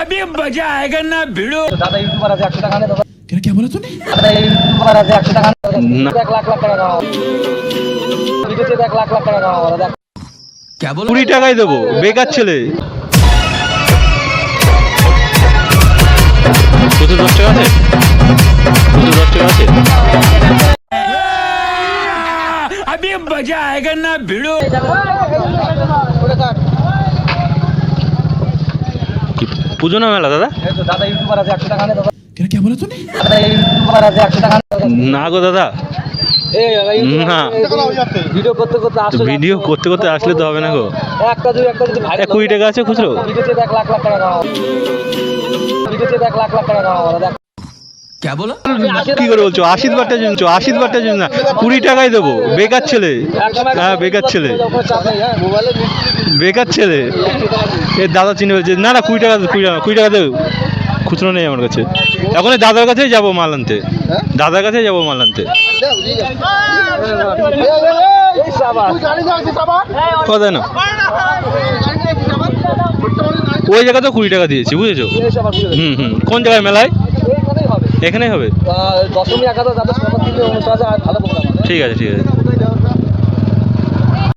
अभी मजा आएगा ना भिड़ो। দাদা ইউটিউবার আছে 100 টাকা নে দাদা। क्या बोला तूने? দাদা ইউটিউবার আছে 100 টাকা নে। 1 লাখ লাখ টাকা দাও। ভিডিওতে 1 লাখ লাখ টাকা দাও দাদা। क्या बोला? 20 টাকায় দেবো, বেকার ছেলে। দুটো 10 টাকা আছে, দুটো 10 টাকা আছে। अभी मजा आएगा ना भिड़ो। পুজো না মেলা দাদা? এই তো দাদা ইউটিউবার আছে 100 টাকা নে দাদা। क्या बोला तूने? দাদা ইউটিউবার আছে 100 টাকা নে। না গো দাদা, এই না। ভিডিও করতে করতে তো আসলে ভিডিও করতে করতে আসলে তো হবে না গো। একটা যদি ভাইরাল 20 টাকা আছে খুচরো। ভিডিওতে 1 লাখ লাখ টাকা দাও। ভিডিওতে 1 লাখ লাখ টাকা দাও দাদা। क्या बोला? কি করে বলছো? আশীর্বাদটা জন্য, আশীর্বাদটা জন্য না, 20 টাকায় দেবো, বেকার ছেলে। হ্যাঁ, বেকার ছেলে, বেকার ছেলে। এ দাদা চিনে বলছে না না 20 টাকা, 20 টাকা দেবো, খুচরো নেই আমার কাছে। এখন এই দাদার কাছেই যাবো মাল আনতে, দাদার কাছেই যাবো মাল আনতে। কথা না, ওই জায়গাতে 20 টাকা দিয়েছি, বুঝেছো? কোন জায়গায় মেলায়? এখানেই হবে। দশমী একাদশ দাদা সবার দিকে অনুষ্ঠান আছে, আর ভালো প্রোগ্রাম। ঠিক আছে, ঠিক আছে।